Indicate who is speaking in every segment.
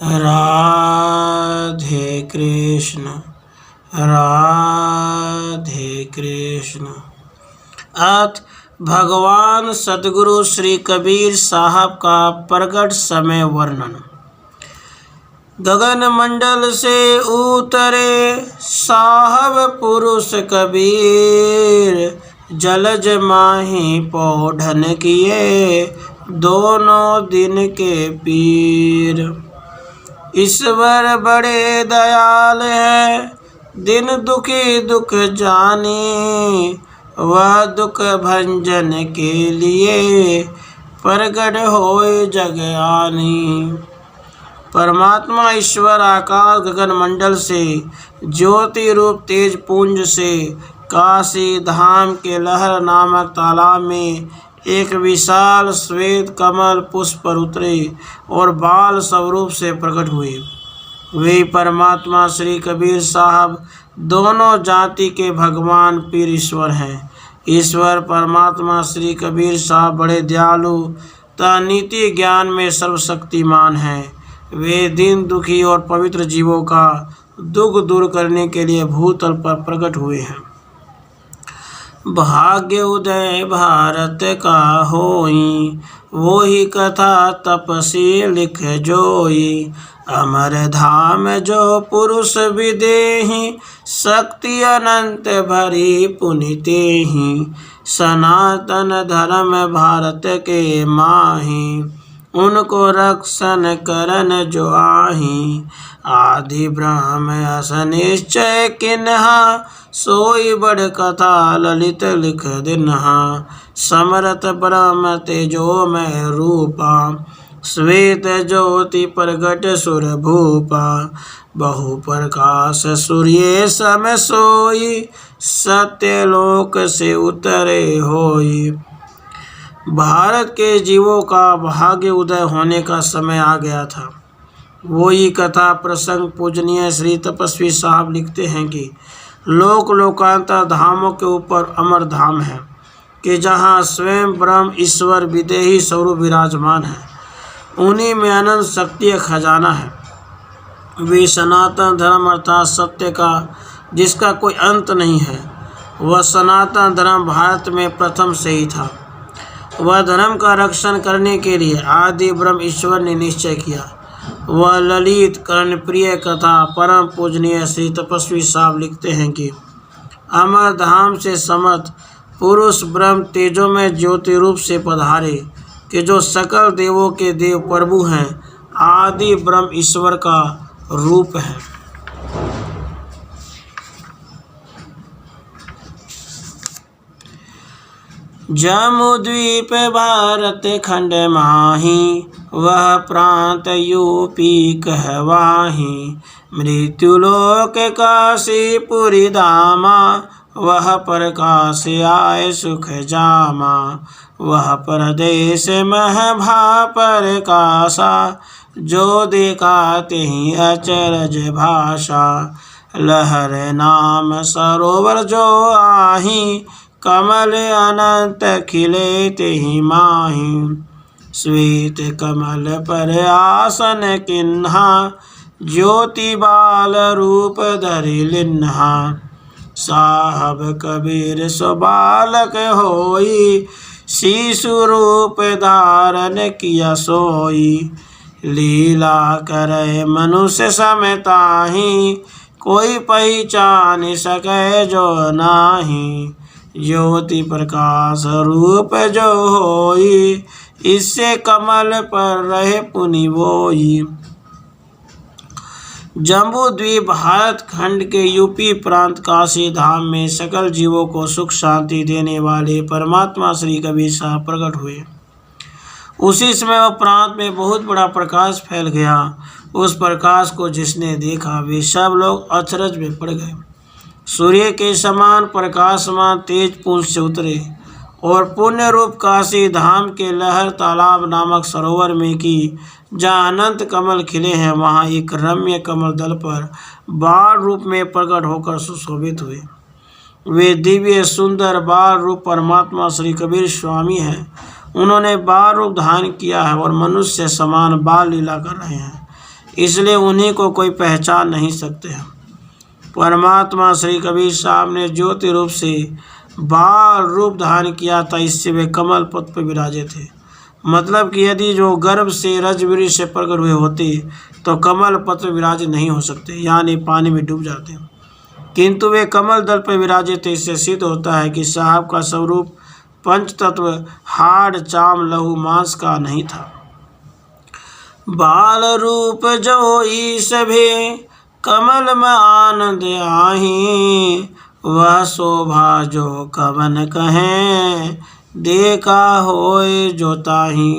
Speaker 1: राधे कृष्ण राधे कृष्ण। अथ भगवान सद्गुरु श्री कबीर साहब का प्रकट समय वर्णन। गगन मंडल से उतरे साहब पुरुष कबीर, जलज माही पौढ़न किए दोनों दिन के पीर। ईश्वर बड़े दयाल है, दिन दुखी दुख जानी, वह दुख भंजन के लिए प्रगट होए जग आनी। परमात्मा ईश्वर आकाश गगन मंडल से ज्योति रूप तेज पुंज से काशी धाम के लहर नामक तालाब में एक विशाल श्वेत कमल पुष्प पर उतरे और बाल स्वरूप से प्रकट हुए। वे परमात्मा श्री कबीर साहब दोनों जाति के भगवान पीर ईश्वर हैं। ईश्वर परमात्मा श्री कबीर साहब बड़े दयालु तथा नीति ज्ञान में सर्वशक्तिमान हैं। वे दीन दुखी और पवित्र जीवों का दुख दूर करने के लिए भूतल पर प्रकट हुए हैं। भाग्य उदय भारत का होई, वो ही कथा तपसी लिख जोई। अमर धाम जो पुरुष विदेही, शक्ति अनंत भरी पुनितेहि। सनातन धर्म भारत के माही, उनको रक्षण करन जो आही। आदि ब्रह्म असनिश्चय किन्हा, सोई बड़ कथा ललित लिख दिन्हा। समरथ ब्रह्म तेजोमय रूपा, श्वेत ज्योति प्रगट सुर भूपा। बहु प्रकाश सूर्य सम सोई, सत्यलोक से उतरे होई। भारत के जीवों का भाग्य उदय होने का समय आ गया था। वही कथा प्रसंग पूजनीय श्री तपस्वी साहब लिखते हैं कि लोक लोकांतर धामों के ऊपर अमर धाम है कि जहाँ स्वयं ब्रह्म ईश्वर विदेही स्वरूप विराजमान है। उन्हीं में अनंत शक्ति खजाना है। वे सनातन धर्म अर्थात सत्य का जिसका कोई अंत नहीं है। वह सनातन धर्म भारत में प्रथम से ही था। वह धर्म का रक्षण करने के लिए आदि ब्रह्म ईश्वर ने निश्चय किया। वह ललित कर्णप्रिय कथा परम पूजनीय श्री तपस्वी साहब लिखते हैं कि अमर धाम से समर्थ पुरुष ब्रह्म तेजों में ज्योति रूप से पधारे कि जो सकल देवों के देव प्रभु हैं, आदि ब्रह्म ईश्वर का रूप है। जम्मू द्वीप भारत खंड माही, वह प्रांत यूपी कहवाही। मृत्युलोक काशीपुरी धामा, वह प्रकाश आए सुख जामा। वह परदेश महभा प्रकाशा, जो देखा तेहि अचरज भाषा। लहर नाम सरोवर जो आही, कमल अनंत खिले तेहि माही। श्वेत कमल पर आसन किन्हा, ज्योति बाल रूप धरि लिन्हा। साहब कबीर सो बालक होई, शिशु रूप धारण किया सोई। लीला करे मनुष्य समताही, कोई पहचान सके जो नाही। ज्योति प्रकाश रूप जो होई, इससे कमल पर रहे पुनि वोई। जम्बू द्वीप भारत खंड के यूपी प्रांत काशी धाम में सकल जीवों को सुख शांति देने वाले परमात्मा श्री कबीर साहब प्रकट हुए। उसी समय वह प्रांत में बहुत बड़ा प्रकाश फैल गया। उस प्रकाश को जिसने देखा वे सब लोग अचरज में पड़ गए। सूर्य के समान प्रकाशमान तेज पुंज से उतरे और पुण्य रूप काशी धाम के लहर तालाब नामक सरोवर में की जहाँ अनंत कमल खिले हैं, वहाँ एक रम्य कमल दल पर बाल रूप में प्रकट होकर सुशोभित हुए। वे दिव्य सुंदर बाल रूप परमात्मा श्री कबीर स्वामी हैं। उन्होंने बाल रूप धारण किया है और मनुष्य समान बाल लीला कर रहे हैं। इसलिए उन्हीं को कोई पहचान नहीं सकते हैं। परमात्मा श्री कबीर साहब ने ज्योति रूप से बाल रूप धारण किया था, इससे वे कमल पद पर विराजे थे। मतलब कि यदि जो गर्भ से रजवीर से प्रकट हुए होते तो कमल पद पर विराजे नहीं हो सकते, यानी पानी में डूब जाते, किंतु वे कमल दल पर विराजे थे। इससे सिद्ध होता है कि साहब का स्वरूप पंच तत्व हाड़ चाम लहू मांस का नहीं था। बाल रूप जो ईश भी कमल में आनंद आही, वह शोभा जो कवन कहें देखा होए जो ताही।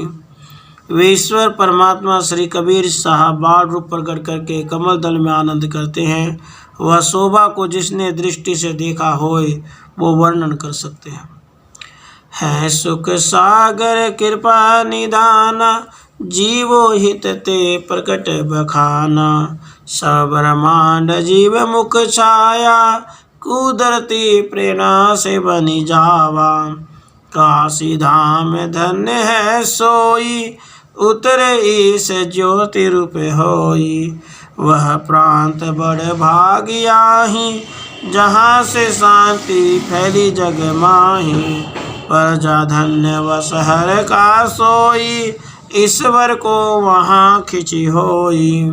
Speaker 1: वे ईश्वर परमात्मा श्री कबीर साहब बाल रूप प्रकट करके कमल दल में आनंद करते हैं। वह शोभा को जिसने दृष्टि से देखा होए वो वर्णन कर सकते हैं। है सुख सागर कृपा निधाना, जीवो हित ते प्रकट बखाना। सब ब्रह्मांड जीव मुख छाया, कुदरती प्रेरणा से बनी जावा। काशी धाम धन्य है सोई, उतरे ईश ज्योति रूप होई। वह प्रांत बड़ भाग्याही, जहाँ से शांति फैली जग माही। प्रजा धन्य वस हर का सोई, ईश्वर को वहाँ खिंची होई।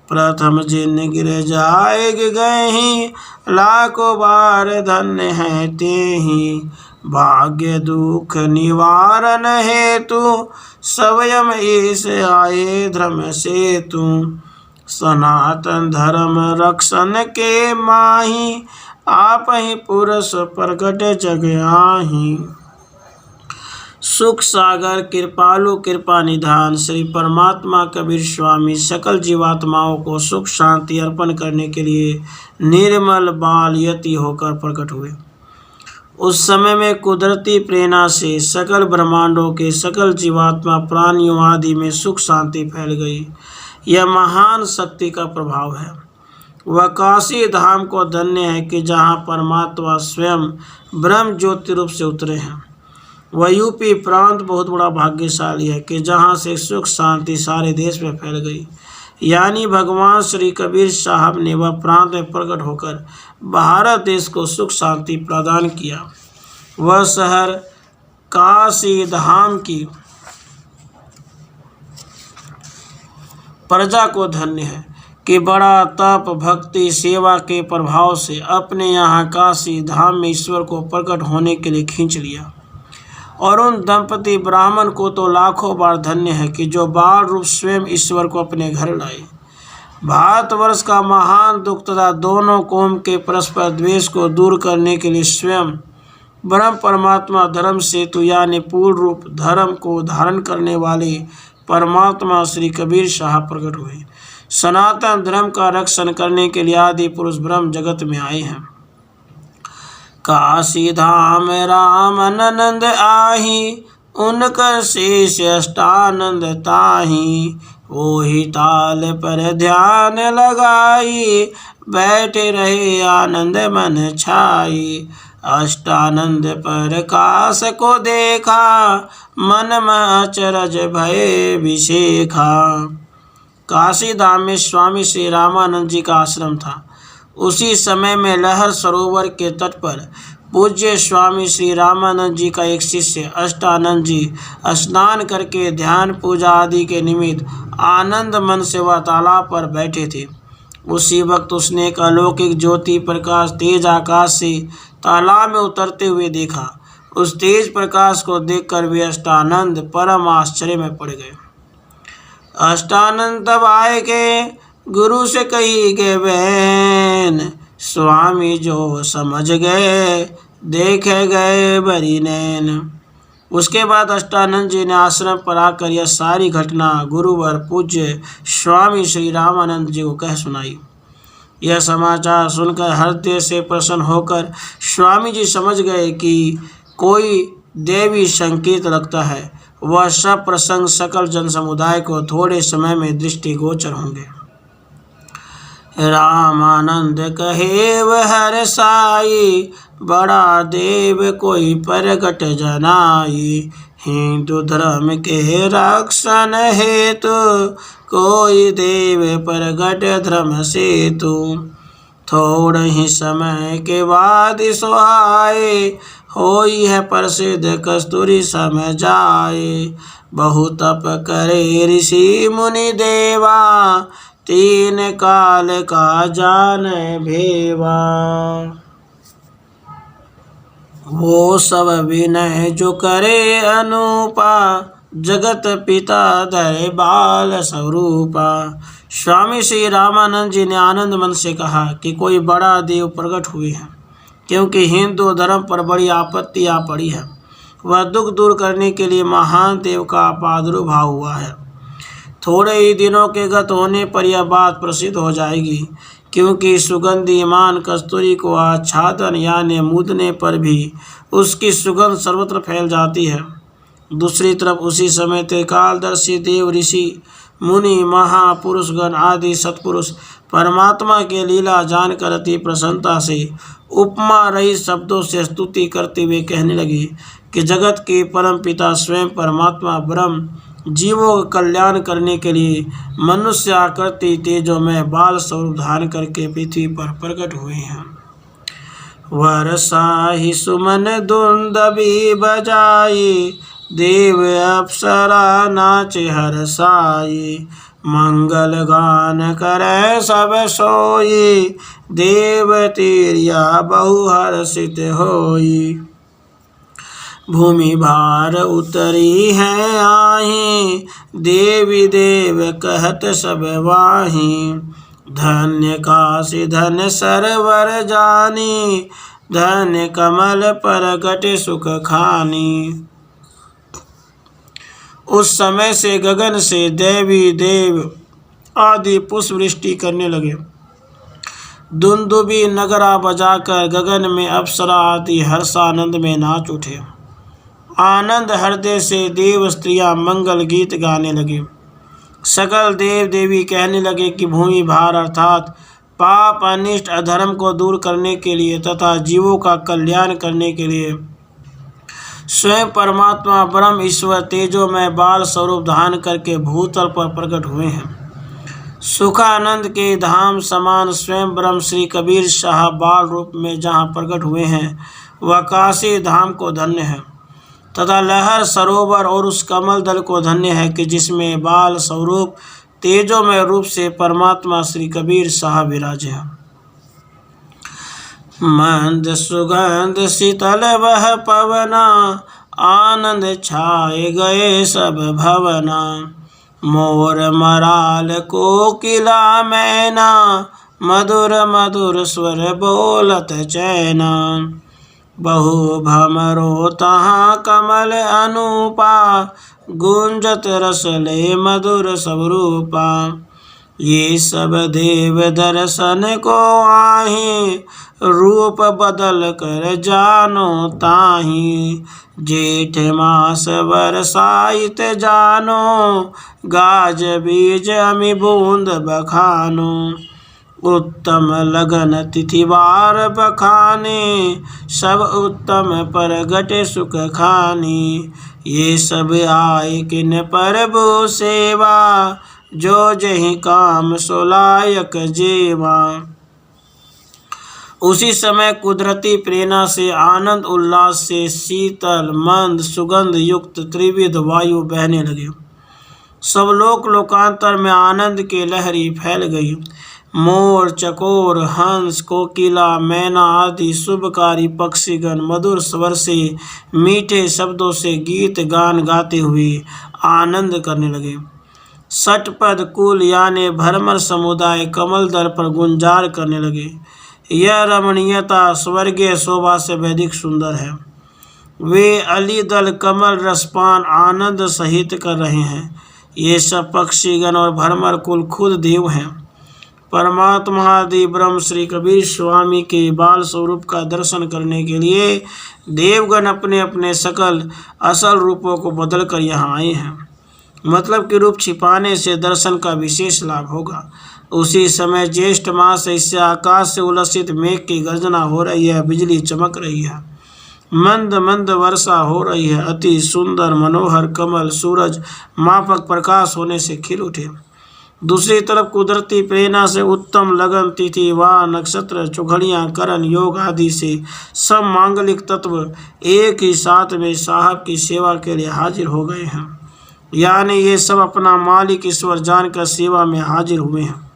Speaker 1: प्रथम जिन गिर जाए गही, लाखों बार धन्य है तेहि। भाग्य दुख निवारण हेतु, स्वयं ईश आए धर्म सेतु। सनातन धर्म रक्षण के माही, आप ही पुरुष प्रकट जग आही। सुख सागर कृपालु कृपा निधान श्री परमात्मा कबीर स्वामी सकल जीवात्माओं को सुख शांति अर्पण करने के लिए निर्मल बाल यति होकर प्रकट हुए। उस समय में कुदरती प्रेरणा से सकल ब्रह्मांडों के सकल जीवात्मा प्राणियों आदि में सुख शांति फैल गई। यह महान शक्ति का प्रभाव है। वह काशी धाम को धन्य है कि जहाँ परमात्मा स्वयं ब्रह्म ज्योति रूप से उतरे हैं। वह यूपी प्रांत बहुत बड़ा भाग्यशाली है कि जहाँ से सुख शांति सारे देश में फैल गई। यानी भगवान श्री कबीर साहब ने वह प्रांत में प्रकट होकर भारत देश को सुख शांति प्रदान किया। वह शहर काशी धाम की प्रजा को धन्य है कि बड़ा तप भक्ति सेवा के प्रभाव से अपने यहाँ काशी धाम में ईश्वर को प्रकट होने के लिए खींच लिया। और उन दंपति ब्राह्मण को तो लाखों बार धन्य है कि जो बाल रूप स्वयं ईश्वर को अपने घर लाए। भारतवर्ष का महान दुख तथा दोनों कौम के परस्पर द्वेष को दूर करने के लिए स्वयं ब्रह्म परमात्मा धर्म सेतु यानी पूर्ण रूप धर्म को धारण करने वाले परमात्मा श्री कबीर साहब प्रकट हुए। सनातन धर्म का रक्षण करने के लिए आदि पुरुष ब्रह्म जगत में आए हैं। काशी धाम रामानंद आही, उनकर शेष अष्टानंद ताही। वही ताल पर ध्यान लगाई, बैठे रहे आनंद मन छाई। अष्टानंद पर काश को देखा, मन में अचरज भय विशेखा। काशी धाम में स्वामी श्री रामानंद जी का आश्रम था। उसी समय में लहर सरोवर के तट पर पूज्य स्वामी श्री रामानंद जी का एक शिष्य अष्टानंद जी स्नान करके ध्यान पूजा आदि के निमित्त आनंद मन से वह तालाब पर बैठे थे। उसी वक्त उसने एक अलौकिक ज्योति प्रकाश तेज आकाश से तालाब में उतरते हुए देखा। उस तेज प्रकाश को देखकर वे अष्टानंद परम आश्चर्य में पड़ गए। अष्टानंद तब आए के गुरु से कही गए बहन, स्वामी जो समझ गए देखे गए बरी नैन। उसके बाद अष्टानंद जी ने आश्रम पर आकर यह सारी घटना गुरुवर पूज्य स्वामी श्री रामानंद जी को कह सुनाई। यह समाचार सुनकर हृदय से प्रसन्न होकर स्वामी जी समझ गए कि कोई देवी संकेत लगता है। वह सब प्रसंग सकल जन समुदाय को थोड़े समय में दृष्टिगोचर होंगे। रामानंद कहे वह हर साई, बड़ा देव कोई प्रगट जनाई। हिंदू धर्म के रक्षण हेतु कोई देव प्रगट धर्म सेतु। थोड़ ही समय के बाद सुहाए, होई है प्रसिद्ध कस्तूरी सम जाए। बहु तप करे ऋषि मुनि देवा, तीन काल का जान भेवा। वो सब विनय जो करे अनुपा, जगत पिता धरे बाल स्वरूपा। स्वामी श्री रामानंद जी ने आनंद मन से कहा कि कोई बड़ा देव प्रकट हुए हैं, क्योंकि हिंदू धर्म पर बड़ी आपत्ति आ पड़ी है। वह दुख दूर करने के लिए महान देव का प्रादुर्भाव हुआ है। थोड़े ही दिनों के गत होने पर यह बात प्रसिद्ध हो जाएगी, क्योंकि सुगंधिमान कस्तूरी को आच्छादन यानी मूदने पर भी उसकी सुगंध सर्वत्र फैल जाती है। दूसरी तरफ उसी समय त्रिकालदर्शी देव ऋषि मुनि महापुरुषगण आदि सत्पुरुष परमात्मा के लीला जानकर अति प्रसन्नता से उपमा रही शब्दों से स्तुति करते हुए कहने लगे कि जगत के परम पिता स्वयं परमात्मा ब्रह्म जीवों का कल्याण करने के लिए मनुष्य आकृति तेजोमय बाल स्वरूप धारण करके पृथ्वी पर प्रकट हुए हैं। वर्षा ही सुमन दुंदभी बजाए, देव अप्सरा नाचे हर्षाए। मंगल गान करे सब सोई, देव तीर्या बहु हर्षित होई। भूमि भार उतरी है आही, देवी देव कहत सब वाही। धन्य काशी धन सरवर जानी, धन्य कमल प्रगट सुख खानी। उस समय से गगन से देवी देव आदि पुष्प वृष्टि करने लगे। दुंदुबी नगरा बजाकर गगन में अप्सरा आदि हर्षानंद में नाच उठे। आनंद हृदय से देव स्त्रियां मंगल गीत गाने लगे। सकल देव देवी कहने लगे कि भूमि भार अर्थात पाप अनिष्ट अधर्म को दूर करने के लिए तथा जीवों का कल्याण करने के लिए स्वयं परमात्मा ब्रह्म ईश्वर तेजोमय बाल स्वरूप धारण करके भूतल पर प्रकट हुए हैं। सुखानंद के धाम समान स्वयं ब्रह्म श्री कबीर शाह बाल रूप में जहाँ प्रकट हुए हैं, वह काशी धाम को धन्य है तथा लहर सरोवर और उस कमल दल को धन्य है कि जिसमें बाल स्वरूप तेजोमय रूप से परमात्मा श्री कबीर शाह विराजे हैं। मंद सुगंध शीतल वह पवना, आनंद छाए गए सब भवना। मोर मराल कोकिला मैना, मधुर मधुर स्वर बोलत चैना। बहु भमरो तहाँ कमल अनुपा, गुंजत रसले मधुर स्वरूपा। ये सब देव दर्शन को आही, रूप बदल कर जानो ताही। जेठ मास बरसाइत जानो, गाज बीज अमि बूंद बखानो। उत्तम लगन तिथिवार बखाने, सब उत्तम प्रगट सुख खानी। ये सब आए किन प्रभु सेवा, जो जहि काम सो लायक जेवा। उसी समय कुदरती प्रेरणा से आनंद उल्लास से शीतल मंद सुगंध युक्त त्रिविध वायु बहने लगे। सब लोकांतर में आनंद की लहरी फैल गई। मोर चकोर हंस कोकिला मैना आदि शुभकारी पक्षीगण मधुर स्वर से मीठे शब्दों से गीत गान गाते हुए आनंद करने लगे। षटपद कुल यानी भ्रमर समुदाय कमल दल पर गुंजार करने लगे। यह रमणीयता स्वर्गीय शोभा से वैदिक सुंदर है। वे अली दल कमल रसपान आनंद सहित कर रहे हैं। ये सब पक्षीगण और भ्रमर कुल खुद देव हैं। परमात्मा आदि ब्रह्म श्री कबीर स्वामी के बाल स्वरूप का दर्शन करने के लिए देवगण अपने अपने सकल असल रूपों को बदल कर यहाँ आए हैं। मतलब कि रूप छिपाने से दर्शन का विशेष लाभ होगा। उसी समय ज्येष्ठ मास इससे आकाश से उलसित मेघ की गर्जना हो रही है, बिजली चमक रही है, मंद मंद वर्षा हो रही है। अति सुंदर मनोहर कमल सूरज माफक प्रकाश होने से खिल उठे। दूसरी तरफ कुदरती प्रेरणा से उत्तम लगन, तिथि, वार, नक्षत्र, चौघड़ियाँ, करण, योग आदि से सब मांगलिक तत्व एक ही साथ में साहब की सेवा के लिए हाजिर हो गए हैं। यानी ये सब अपना मालिक ईश्वर जानकर सेवा में हाजिर हुए हैं।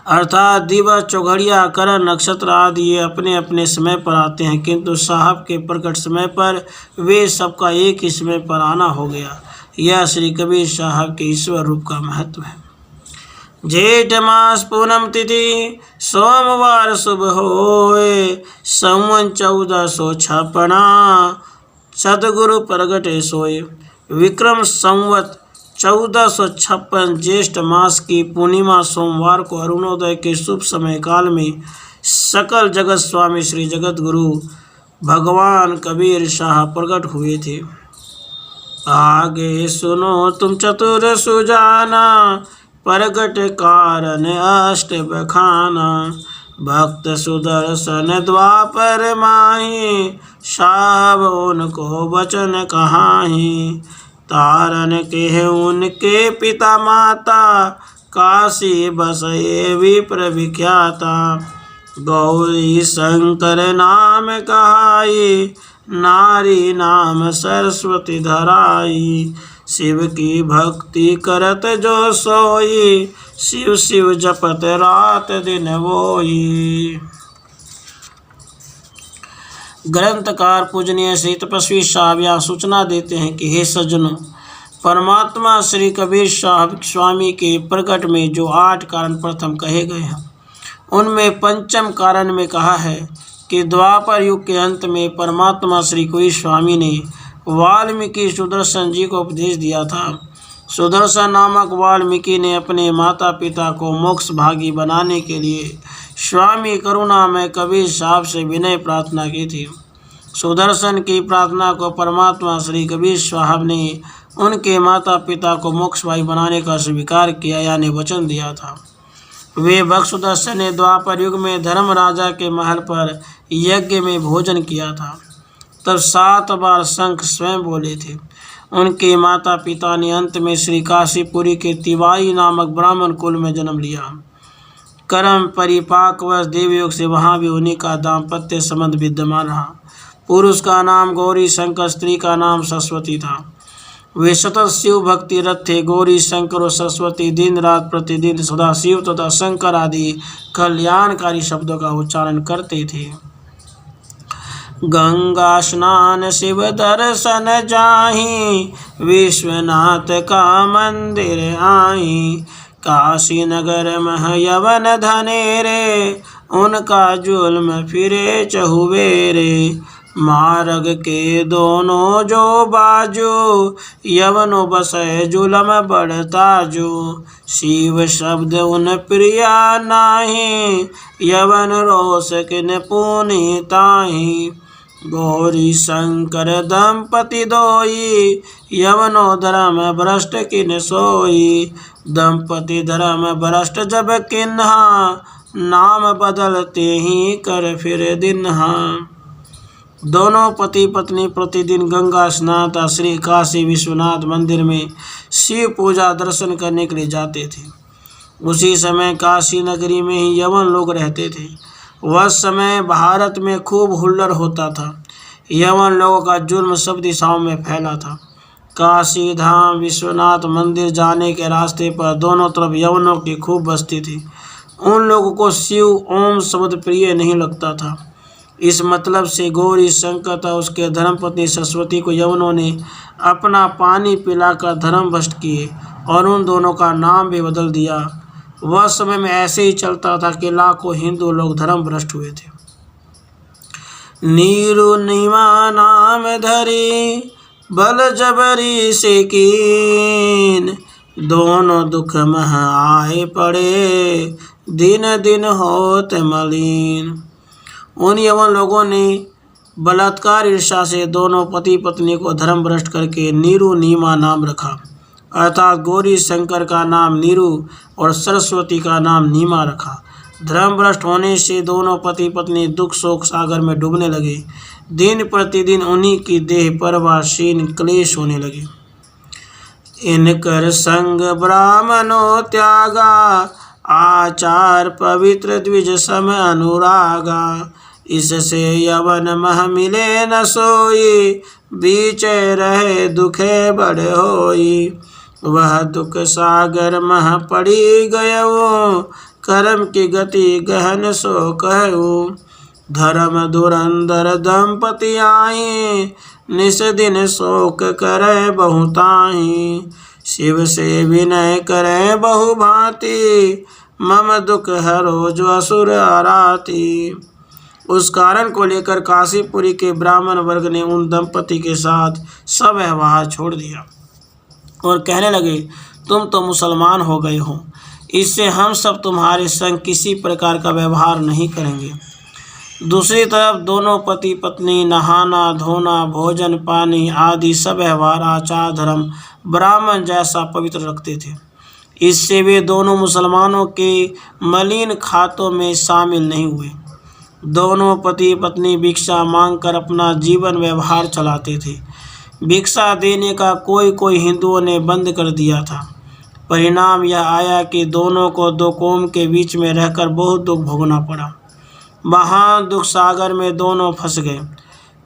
Speaker 1: अर्थात दिवस, चौघड़िया, करण, नक्षत्र आदि ये अपने अपने समय पर आते हैं, किंतु साहब के प्रकट समय पर वे सबका एक ही समय पर आना हो गया। यह श्री कबीर साहब के ईश्वर रूप का महत्व है। जेठ मास पूनम तिथि सोमवार शुभ होए, संवत 1456 सतगुरु प्रगटे सोए। विक्रम संवत 1456 ज्येष्ठ मास की पूर्णिमा सोमवार को अरुणोदय के शुभ समय काल में सकल जगत स्वामी श्री जगत गुरु भगवान कबीर शाह प्रकट हुए थे। आगे सुनो तुम चतुर सुजाना, प्रगट कारण अष्ट बखाना। भक्त सुदर्शन द्वापर माही, साहब उनको वचन कहाही। तारन के उनके पिता माता, काशी बसये विप्र विख्याता। गौरी शंकर नाम कहाई, नारी नाम सरस्वती धराई। शिव की भक्ति करत जो सोई, शिव शिव जपत रात दिन वोई। ग्रंथकार पूजनीय श्री तपस्वी साहब यहाँ सूचना देते हैं कि हे सज्जनों, परमात्मा श्री कबीर साहब स्वामी के प्रकट में जो 8 कारण प्रथम कहे गए हैं, उनमें पंचम कारण में कहा है कि द्वापर युग के अंत में परमात्मा श्री कबीर स्वामी ने वाल्मीकि सुदर्शन जी को उपदेश दिया था। सुदर्शन नामक वाल्मीकि ने अपने माता पिता को मोक्ष भागी बनाने के लिए स्वामी करुणा में कबीर साहब से विनय प्रार्थना की थी। सुदर्शन की प्रार्थना को परमात्मा श्री कबीर साहब ने उनके माता पिता को मोक्ष भागी बनाने का स्वीकार किया, यानी वचन दिया था। वे भक्त सुदर्शन ने द्वापर युग में धर्म राजा के महल पर यज्ञ में भोजन किया था। तब 7 बार शंख स्वयं बोले थे। उनके माता पिता ने अंत में श्री काशीपुरी के तिवारी नामक ब्राह्मण कुल में जन्म लिया। कर्म परिपाकवश देवयोग से वहाँ भी उन्हीं का दाम्पत्य संबंध विद्यमान रहा। पुरुष का नाम गौरी शंकर, स्त्री का नाम सरस्वती था। वे सतत शिव भक्ति रत थे। गौरी शंकर और सरस्वती दिन रात प्रतिदिन सदा शिव तथा शंकर आदि कल्याणकारी शब्दों का उच्चारण करते थे। गंगा स्नान शिव दर्शन जाहि, विश्वनाथ का मंदिर आई। काशी नगर मह यवन धनेरे, उनका जुल्म फिरे चहुबेरे। मार्ग के दोनों जो बाजू, यवनो बसय जुलम बढ़ता जो। शिव शब्द उन प्रिया नाही, यवन रोष किन पुनि ताहि। गौरी शंकर दंपति दोई, यवनो धर्म भ्रष्ट किन सोई। दंपति धर्म भ्रष्ट जब किन्हा, नाम बदलते ही कर फिर दिन्हा। दोनों पति पत्नी प्रतिदिन गंगा स्नान तथा श्री काशी विश्वनाथ मंदिर में शिव पूजा दर्शन करने के लिए जाते थे। उसी समय काशी नगरी में ही यवन लोग रहते थे। वह समय भारत में खूब हुल्लड़ होता था। यवन लोगों का जुल्म सब दिशाओं में फैला था। काशी धाम विश्वनाथ मंदिर जाने के रास्ते पर दोनों तरफ यवनों की खूब बस्ती थी। उन लोगों को शिव ओम शब्द प्रिय नहीं लगता था। इस मतलब से गौरी शंकर तथा उसके धर्मपत्नी सरस्वती को यवनों ने अपना पानी पिलाकर धर्म भ्रष्ट किए और उन दोनों का नाम भी बदल दिया। वह समय में ऐसे ही चलता था कि लाखों हिंदू लोग धर्म भ्रष्ट हुए थे। नीरु निमा नाम धरी, बल जबरी से कीन। दोनों दुख मह आए पड़े, दिन दिन होत मलिन। उन यवन लोगों ने बलात्कार ईर्षा से दोनों पति पत्नी को धर्म भ्रष्ट करके नीरू नीमा नाम रखा, अर्थात गौरी शंकर का नाम नीरू और सरस्वती का नाम नीमा रखा। धर्म भ्रष्ट होने से दोनों पति पत्नी दुख शोक सागर में डूबने लगे। दिन प्रतिदिन उन्हीं की देह परवा क्षीण क्लेश होने लगे। इनकर संग ब्राह्मणों त्यागा, आचार पवित्र द्विज सम अनुरागा। इससे यवन मह मिले न सोई, बीच रहे दुखे बड़े होई। वह दुख सागर मह पड़ी गयो, कर्म की गति गहन सो कहूँ। धर्म धुरंधर दंपति आई, निस दिन शोक करे बहुताई। शिव से विनय करे बहु भांति, मम दुख हरो जो असुर आराती। उस कारण को लेकर काशीपुरी के ब्राह्मण वर्ग ने उन दंपति के साथ सब व्यवहार छोड़ दिया और कहने लगे, तुम तो मुसलमान हो गए हो, इससे हम सब तुम्हारे संग किसी प्रकार का व्यवहार नहीं करेंगे। दूसरी तरफ दोनों पति पत्नी नहाना धोना भोजन पानी आदि सब व्यवहार आचार धर्म ब्राह्मण जैसा पवित्र रखते थे। इससे वे दोनों मुसलमानों के मलिन खातों में शामिल नहीं हुए। दोनों पति पत्नी भिक्षा मांगकर अपना जीवन व्यवहार चलाते थे। भिक्षा देने का कोई हिंदुओं ने बंद कर दिया था। परिणाम यह आया कि दोनों को दो कौम के बीच में रहकर बहुत दुख भोगना पड़ा। महान दुख सागर में दोनों फंस गए।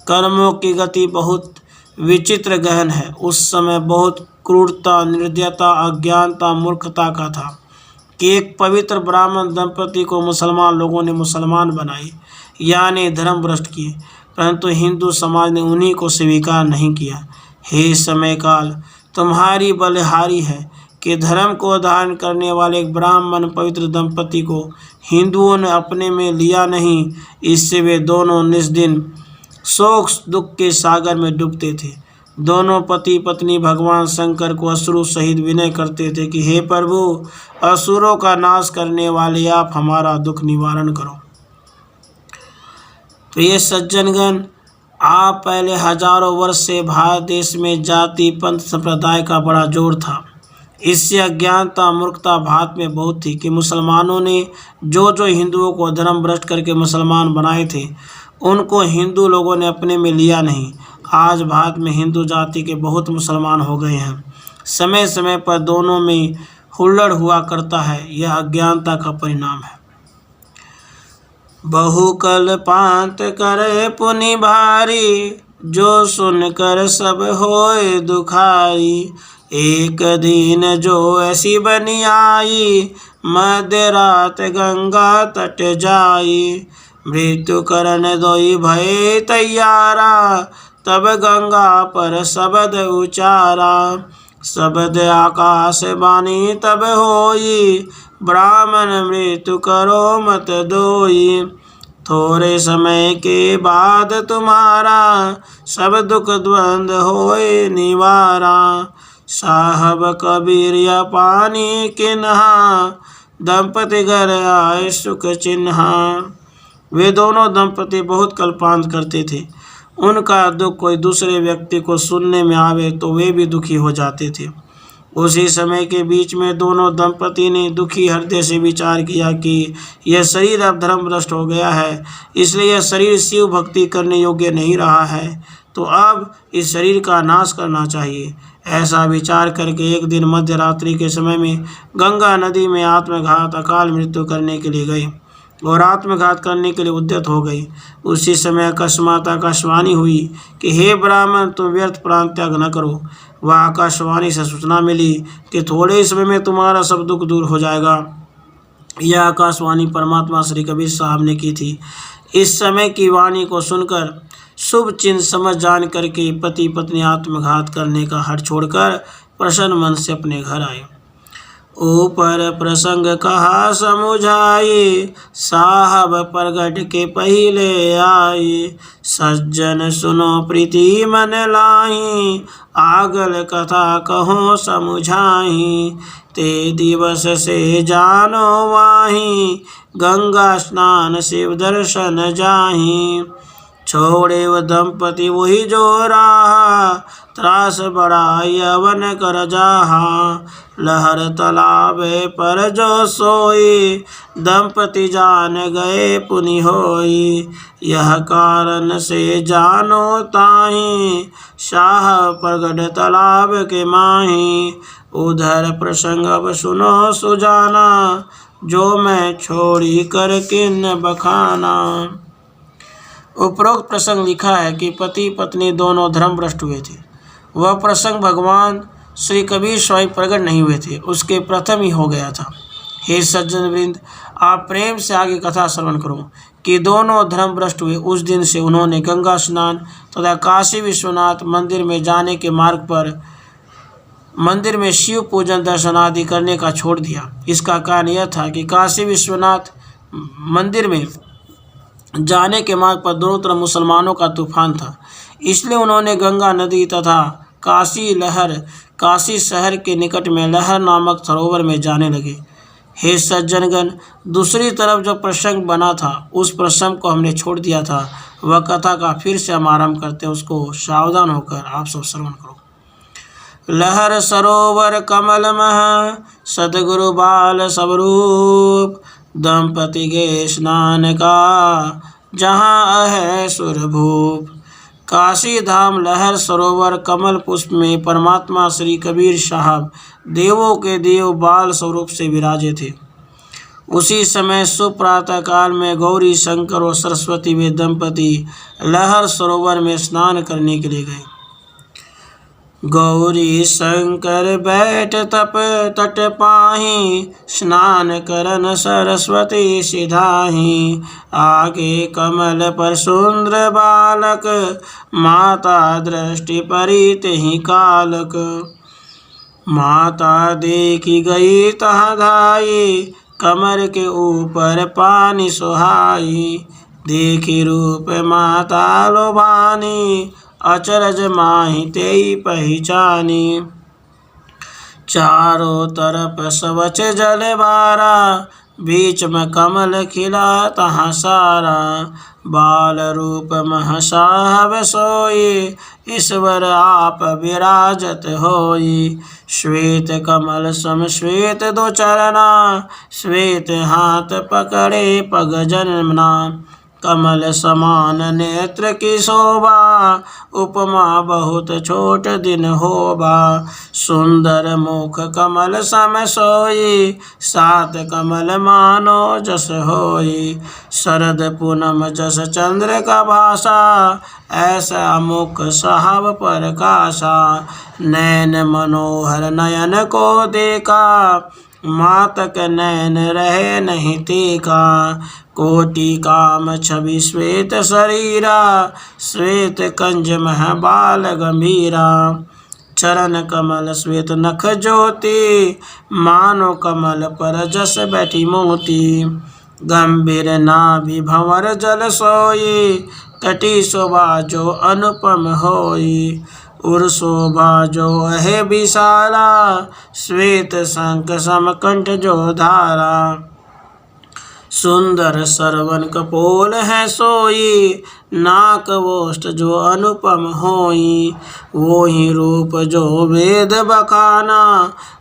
Speaker 1: कर्मों की गति बहुत विचित्र गहन है। उस समय बहुत क्रूरता निर्दयता अज्ञानता मूर्खता का था कि एक पवित्र ब्राह्मण दंपति को मुसलमान लोगों ने मुसलमान बनाए, यानी धर्म भ्रष्ट किए, परंतु हिंदू समाज ने उन्हीं को स्वीकार नहीं किया। हे समय काल, तुम्हारी बलिहारी है कि धर्म को धारण करने वाले एक ब्राह्मण पवित्र दंपति को हिंदुओं ने अपने में लिया नहीं। इससे वे दोनों निस्दिन शोक दुख के सागर में डूबते थे। दोनों पति पत्नी भगवान शंकर को अश्रु सहित विनय करते थे कि हे प्रभु, असुरों का नाश करने वाले आप हमारा दुख निवारण करो। प्रिय सज्जनगण, आप पहले हजारों वर्ष से भारत देश में जाति पंथ संप्रदाय का बड़ा जोर था। इससे अज्ञानता मूर्खता भारत में बहुत थी कि मुसलमानों ने जो हिंदुओं को धर्म भ्रष्ट करके मुसलमान बनाए थे, उनको हिंदू लोगों ने अपने में लिया नहीं। आज भारत में हिंदू जाति के बहुत मुसलमान हो गए हैं। समय समय पर दोनों में हुल्लड़ हुआ करता है। यह अज्ञानता का परिणाम है। बहुकल पांत करे पुनि भारी, जो सुनकर सब होए दुखारी। एक दिन जो ऐसी बनी आई, मध्य रात गंगा तट जाई। मृत्यु करन दोई भय तैयारा, तब गंगा पर शब्द उचारा। शब्द आकाश बानी तब होई, ब्राह्मण मृत्यु करो मत दोई। थोड़े समय के बाद तुम्हारा, सब दुख द्वंद होए निवारा। साहब कबीर या पानी किन्हा, दंपति घर आए सुख चिन्हा। वे दोनों दंपति बहुत कल्पांत करते थे। उनका दुख कोई दूसरे व्यक्ति को सुनने में आवे तो वे भी दुखी हो जाते थे। उसी समय के बीच में दोनों दंपति ने दुखी हृदय से विचार किया कि यह शरीर अब धर्म भ्रष्ट हो गया है, इसलिए यह शरीर शिव भक्ति करने योग्य नहीं रहा है, तो अब इस शरीर का नाश करना चाहिए। ऐसा विचार करके एक दिन मध्य रात्रि के समय में गंगा नदी में आत्मघात अकाल मृत्यु करने के लिए गए और आत्मघात करने के लिए उद्यत हो गई। उसी समय अकस्मात आकाशवाणी हुई कि हे ब्राह्मण, तुम व्यर्थ प्राण त्याग न करो। वह आकाशवाणी से सूचना मिली कि थोड़े समय में तुम्हारा सब दुख दूर हो जाएगा। यह आकाशवाणी परमात्मा श्री कबीर साहब ने की थी। इस समय की वाणी को सुनकर शुभ चिन्ह समझ जान करके पति पत्नी आत्मघात करने का हठ छोड़कर प्रसन्न मन से अपने घर आए। ऊपर प्रसंग कहा समुझाई, साहब प्रगट के पहिले आई। सज्जन सुनो प्रीति मन लाई, आगल कथा कहो समुझाई। ते दिवस से जानो वाही, गंगा स्नान शिव दर्शन जाही। छोड़े वह दंपति वही जो रहा, त्रास बड़ा यवन कर जाहा। लहर तालाबे पर जो सोई, दंपति जान गए पुनि होई। यह कारण से जानो ताही, शाह प्रगट तालाब के माही। उधर प्रसंग अब सुनो सुजाना, जो मैं छोड़ी कर किन बखाना। उपरोक्त प्रसंग लिखा है कि पति पत्नी दोनों धर्मभ्रष्ट हुए थे। वह प्रसंग भगवान श्री कबीर स्वयं प्रकट नहीं हुए थे, उसके प्रथम ही हो गया था। हे सज्जन वृंद, आप प्रेम से आगे कथा श्रवण करो कि दोनों धर्मभ्रष्ट हुए। उस दिन से उन्होंने गंगा स्नान तथा काशी विश्वनाथ मंदिर में जाने के मार्ग पर मंदिर में शिव पूजन दर्शन आदि करने का छोड़ दिया। इसका कारण यह था कि काशी विश्वनाथ मंदिर में जाने के मार्ग पर दोनों तरफ मुसलमानों का तूफान था, इसलिए उन्होंने गंगा नदी तथा काशी शहर के निकट में लहर नामक सरोवर में जाने लगे। हे सज्जनगण, दूसरी तरफ जो प्रसंग बना था उस प्रसंग को हमने छोड़ दिया था, वह कथा का फिर से हम आरम्भ करते हैं। उसको सावधान होकर आप सब श्रवण करो। लहर सरोवर कमल मह, सतगुरु बाल स्वरूप। दंपति के स्नान का जहाँ है सुरभूप। काशी धाम लहर सरोवर कमल पुष्प में परमात्मा श्री कबीर साहब देवों के देव बाल स्वरूप से विराजे थे। उसी समय सुप्रातः काल में गौरी शंकर और सरस्वती वे दंपति लहर सरोवर में स्नान करने के लिए गए। गौरी शंकर बैठ तप तट पाही, स्नान करन सरस्वती सिधाही। आगे कमल पर सुंदर बालक, माता दृष्टि परी तेहि कालक। माता देखी गई तहाँ धाई, कमर के ऊपर पानी सुहाई। देखी रूप माता लोभानी, अचरज माही तेई पहचानी। चारों तरफ स्वच्छ जल बारा, बीच में कमल खिला तहाँ सारा। बाल रूप मह साहब सोई, ईश्वर आप विराजत होई। श्वेत कमल सम श्वेत दो चरना, श्वेत हाथ पकड़े पग जन्मना। कमल समान नेत्र की शोभा, उपमा बहुत छोट दिन होबा। सुंदर मुख कमल सम सोई, सात कमल मानो जस होई। शरद पूनम जस चंद्र का भाषा, ऐसा मुख साहब प्रकाशा। नैन मनोहर नयन को देखा, मातक नैन रहे नहीं टीका। कोटि काम छवि श्वेत शरीरा, श्वेत कंज मह बाल गंभीरा। चरण कमल श्वेत नख ज्योति, मानो कमल पर जस बैठी मोती। गंभीर नाभि भंवर जल सोई, कटी शोभा जो अनुपम होई। उर शोभा जो है विशाला, श्वेत शंख समकंठ जो धारा। सुंदर सरवन कपोल है सोई, नाक वोष्ठ जो अनुपम होई। वो ही रूप जो वेद बखाना,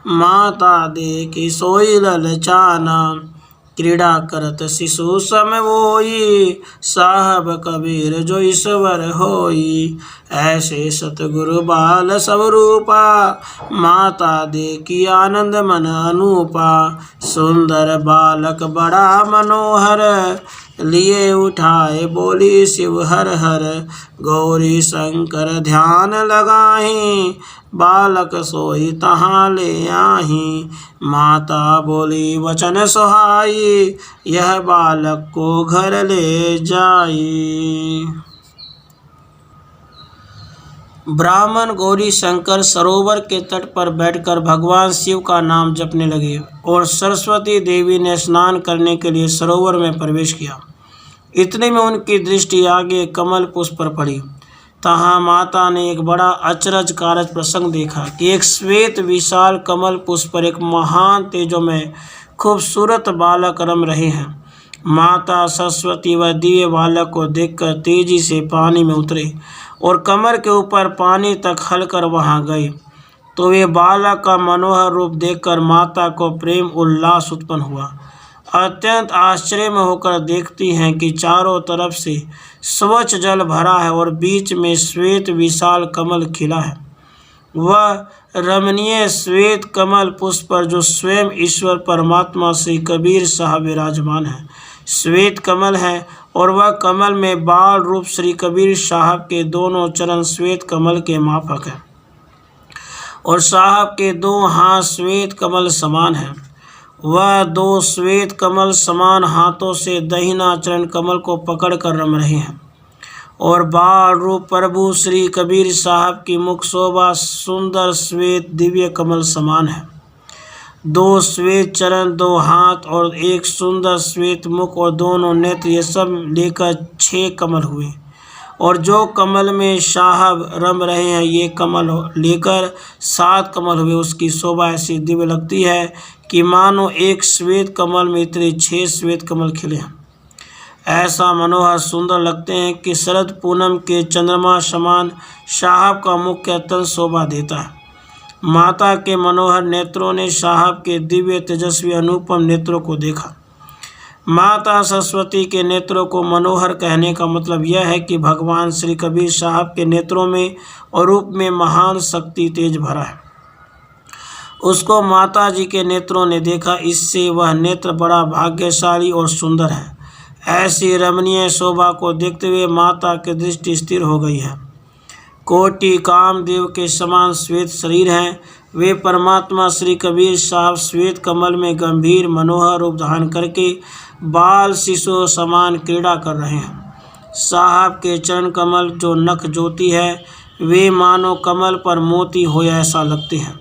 Speaker 1: माता देखी सोई ललचाना। क्रीड़ा करत शिशु सम वोई, साहब कबीर जो ईश्वर होई। ऐसे सतगुरु बाल स्वरूपा, माता देखी आनंद मन अनूपा। सुंदर बालक बड़ा मनोहर, लिए उठाए बोली शिव हर हर। गौरी शंकर ध्यान लगाही, बालक सोई तहाँ ले आही। माता बोली वचन सुहाई, यह बालक को घर ले जाई। ब्राह्मण गौरी शंकर सरोवर के तट पर बैठकर भगवान शिव का नाम जपने लगे और सरस्वती देवी ने स्नान करने के लिए सरोवर में प्रवेश किया। इतने में उनकी दृष्टि आगे कमल पुष्प पर पड़ी। तहाँ माता ने एक बड़ा अचरज कारज प्रसंग देखा कि एक श्वेत विशाल कमल पुष्प पर एक महान तेजोमय खूबसूरत बालक रम रहे हैं। माता सरस्वती वह दिव्य बालक को देखकर तेजी से पानी में उतरे और कमर के ऊपर पानी तक हलकर वहां गए। तो वे बालक का मनोहर रूप देखकर माता को प्रेम उल्लास उत्पन्न हुआ। अत्यंत आश्चर्य में होकर देखती हैं कि चारों तरफ से स्वच्छ जल भरा है और बीच में श्वेत विशाल कमल खिला है। वह रमणीय श्वेत कमल पुष्प पर जो स्वयं ईश्वर परमात्मा श्री कबीर साहब विराजमान है, श्वेत कमल है और वह कमल में बाल रूप श्री कबीर साहब के दोनों चरण श्वेत कमल के माफक है और साहब के दो हाथ श्वेत कमल समान हैं। वह दो श्वेत कमल समान हाथों से दहिना चरण कमल को पकड़कर रम रहे हैं और बाल रूप प्रभु श्री कबीर साहब की मुख शोभा सुंदर श्वेत दिव्य कमल समान है। दो श्वेत चरण, दो हाथ और एक सुंदर श्वेत मुख और दोनों नेत्र, ये सब लेकर 6 कमल हुए। और जो कमल में साहब रम रहे हैं, ये कमल लेकर 7 कमल हुए। उसकी शोभा ऐसी दिव्य लगती है कि मानो एक श्वेत कमल में इतने 6 श्वेत कमल खिले हैं। ऐसा मनोहर सुंदर लगते हैं कि शरद पूनम के चंद्रमा समान साहब का मुख अत्यंत शोभा देता है। माता के मनोहर नेत्रों ने साहब के दिव्य तेजस्वी अनुपम नेत्रों को देखा। माता सरस्वती के नेत्रों को मनोहर कहने का मतलब यह है कि भगवान श्री कबीर साहब के नेत्रों में और रूप में महान शक्ति तेज भरा है। उसको माता जी के नेत्रों ने देखा, इससे वह नेत्र बड़ा भाग्यशाली और सुंदर है। ऐसी रमणीय शोभा को देखते हुए माता की दृष्टि स्थिर हो गई है। कोटि कामदेव के समान श्वेत शरीर हैं। वे परमात्मा श्री कबीर साहब श्वेत कमल में गंभीर मनोहर रूप धारण करके बाल शिशु समान क्रीड़ा कर रहे हैं। साहब के चरण कमल जो नख ज्योति है, वे मानो कमल पर मोती हो ऐसा लगते हैं।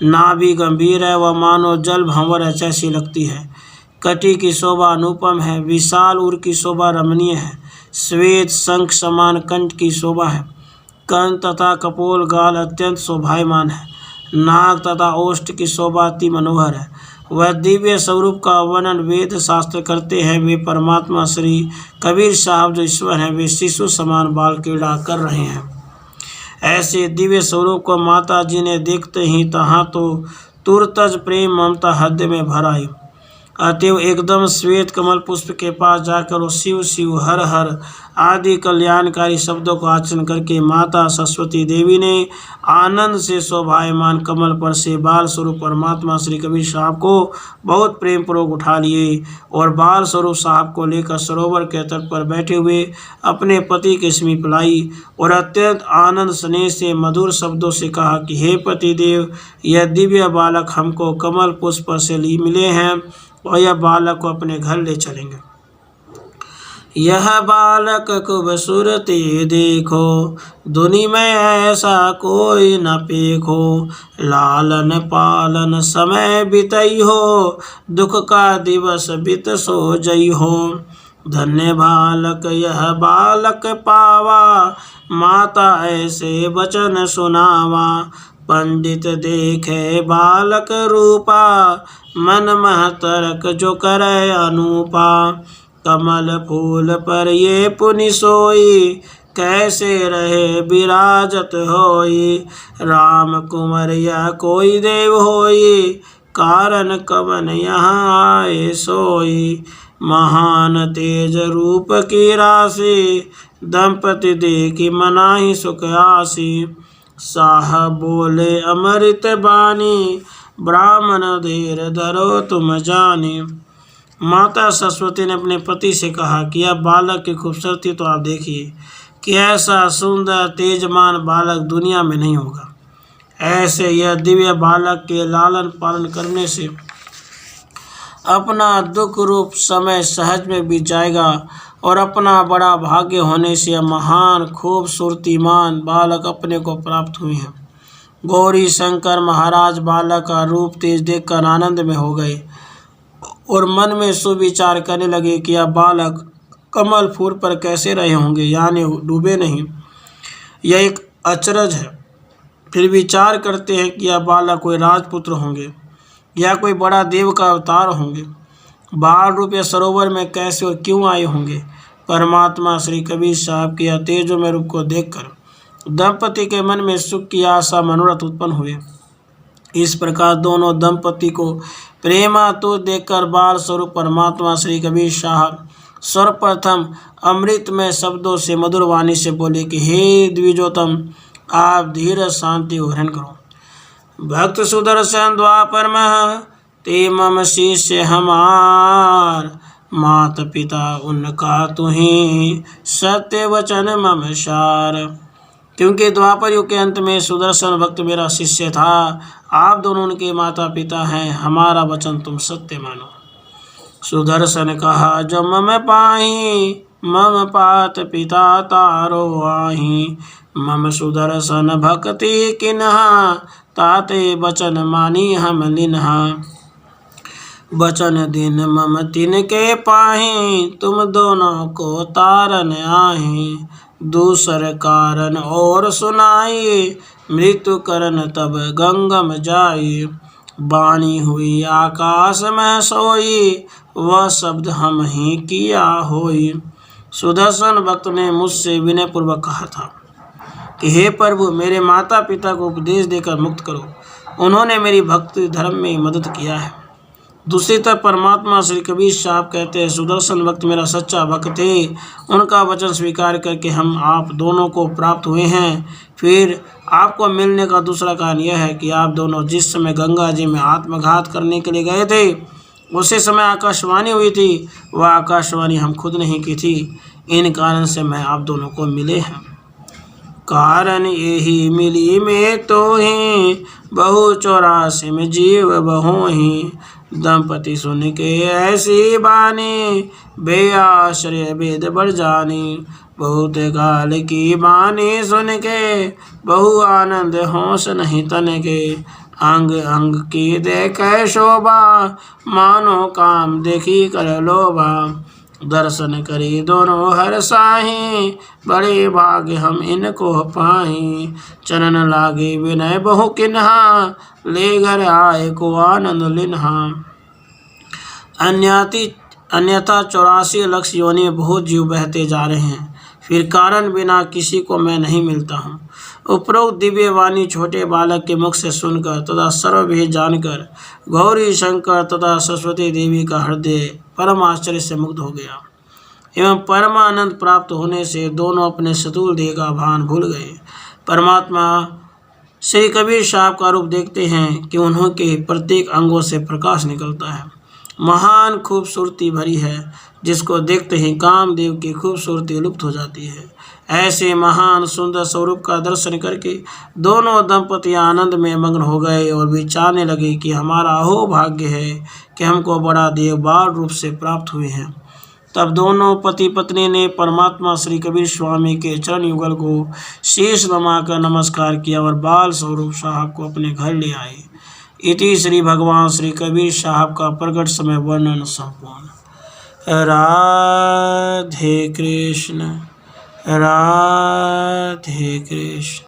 Speaker 1: नाभि गंभीर है, वह मानो जल भंवर जैसी लगती है। कटी की शोभा अनुपम है। विशाल उर की शोभा रमणीय है। श्वेत शंख समान कंठ की शोभा है। कंठ तथा कपोल गाल अत्यंत शोभायमान है। नाक तथा ओष्ठ की शोभा अति मनोहर है। वह दिव्य स्वरूप का वर्णन वेद शास्त्र करते हैं। वे परमात्मा श्री कबीर साहब जो ईश्वर हैं, वे शिशु समान बाल क्रीड़ा कर रहे हैं। ऐसे दिव्य स्वरूप को माता जी ने देखते ही तहाँ तो तुरतज प्रेम ममता हृदय में भर आई। अतएव एकदम श्वेत कमल पुष्प के पास जाकर वो शिव शिव हर हर आदि कल्याणकारी शब्दों को आचरण करके माता सरस्वती देवी ने आनंद से शोभायमान कमल पर से बाल स्वरूप परमात्मा श्री कबीर साहब को बहुत प्रेम पूर्वक उठा लिए और बाल स्वरूप साहब को लेकर सरोवर के तट पर बैठे हुए अपने पति के समीप लाई और अत्यंत आनंद स्नेह से मधुर शब्दों से कहा कि हे पति देव, यह दिव्य बालक हमको कमल पुष्प से मिले हैं और यह बालक को अपने घर ले चलेंगे। यह बालक खूबसूरती देखो, दुनि में ऐसा कोई न पेखो। लालन पालन समय बितई हो, दुख का दिवस बित सो जई हो। धन्य बालक यह बालक पावा, माता ऐसे वचन सुनावा। पंडित देखे बालक रूपा, मन महतरक जो करे अनुपा। कमल फूल पर ये पुनि सोई, कैसे रहे विराजत होई। राम कुंवर या कोई देव होई, कारण कवन यहाँ आए सोई। महान तेज रूप की राशि, दंपति देखी मनाही सुख आसी। साहब बोले अमृत बानी, ब्राह्मण धीर धरो तुम जानी। माता सरस्वती ने अपने पति से कहा कि यह बालक की खूबसूरती तो आप देखिए कि ऐसा सुंदर तेजमान बालक दुनिया में नहीं होगा। ऐसे यह दिव्य बालक के लालन पालन करने से अपना दुख रूप समय सहज में बीत जाएगा और अपना बड़ा भाग्य होने से महान खूबसूरतीमान बालक अपने को प्राप्त हुए हैं। गौरी शंकर महाराज बालक का रूप तेज देखकर आनंद में हो गए और मन में सुविचार करने लगे कि यह बालक कमल फूल पर कैसे रहे होंगे, यानी डूबे नहीं। यह एक अचरज है। फिर विचार करते हैं कि यह बालक कोई राजपुत्र होंगे या कोई बड़ा देव का अवतार होंगे। बाल रूप या सरोवर में कैसे और क्यों आए होंगे। परमात्मा श्री कबीर साहब के तेजोमय रूप को देखकर दंपति के मन में सुख की आशा मनोरथ उत्पन्न हुए। इस प्रकार दोनों दंपति को प्रेमातुर देखकर बाल स्वरूप परमात्मा श्री कबीर साहब सर्वप्रथम अमृतमय शब्दों से मधुर वाणी से बोले कि हे द्विजोतम, आप धीरज शांति ग्रहण करो। भक्त सुदर्शन द्वापर में ते मम शिष्य हमार, मात पिता उनका तुही सत्य वचन मम सार। क्योंकि द्वापर युग के अंत में सुदर्शन भक्त मेरा शिष्य था, आप दोनों उनके माता पिता हैं, हमारा वचन तुम सत्य मानो। सुदर्शन कहा जो मम पाही, मम पात पिता तारो आही, मम सुदर्शन भक्ति किन्हा, ताते वचन मानी हम लिन्हा। वचन दिन मम तिनके पाही, तुम दोनों को तारन आही। दूसर कारण और सुनाई, मृत्यु करन तब गंगम जाई। वाणी हुई आकाश में सोई, वह शब्द हम ही किया होई। सुदर्शन भक्त ने मुझसे विनय पूर्वक कहा था कि हे प्रभु, मेरे माता पिता को उपदेश देकर मुक्त करो, उन्होंने मेरी भक्ति धर्म में मदद किया है। दूसरी तरफ परमात्मा श्री कबीर साहब कहते हैं, सुदर्शन भक्त मेरा सच्चा भक्त थे, उनका वचन स्वीकार करके हम आप दोनों को प्राप्त हुए हैं। फिर आपको मिलने का दूसरा कारण यह है कि आप दोनों जिस समय गंगा जी में आत्मघात करने के लिए गए थे, उसी समय आकाशवाणी हुई थी, वह आकाशवाणी हम खुद नहीं की थी। इन कारण से मैं आप दोनों को मिले हैं। कारण यही मिली में तो ही, बहु 84 में जीव बहु ही। दंपति सुन के ऐसी बानी, बेआश्रय वेद बढ़ जानी। बहुत काल की बानी सुन के, बहु आनंद होश नहीं तन के। अंग अंग की देखे शोभा, मानो काम देखी कर लोभा। दर्शन करी दोनों हर साही, बड़े भाग्य हम इनको पाही। चरण लागे विनय बहु किन्हा, ले घर आए को आनंद लिन्हा। अन्यथा 84 लक्ष योनि में बहुत जीव बहते जा रहे हैं, फिर कारण बिना किसी को मैं नहीं मिलता हूँ। उपरोक्त दिव्य वाणी छोटे बालक के मुख से सुनकर तथा सर्वभेद जानकर गौरी शंकर तथा सरस्वती देवी का हृदय परम आश्चर्य से मुग्ध हो गया एवं परमानंद प्राप्त होने से दोनों अपने स्थूल देह का भान भूल गए। परमात्मा श्री कबीर साहब का रूप देखते हैं कि उन्होंने प्रत्येक अंगों से प्रकाश निकलता है, महान खूबसूरती भरी है, जिसको देखते ही कामदेव की खूबसूरती लुप्त हो जाती है। ऐसे महान सुंदर स्वरूप का दर्शन करके दोनों दंपति आनंद में मग्न हो गए और विचारने लगे कि हमारा अहो भाग्य है कि हमको बड़ा देव बाल रूप से प्राप्त हुए हैं। तब दोनों पति पत्नी ने परमात्मा श्री कबीर स्वामी के चरण युगल को शीश नमाकर नमस्कार किया और बाल स्वरूप साहब को अपने घर ले आए। इति श्री भगवान श्री कबीर साहब का प्रकट समय वर्णन संपूर्ण। राधे कृष्ण, राधे कृष्ण।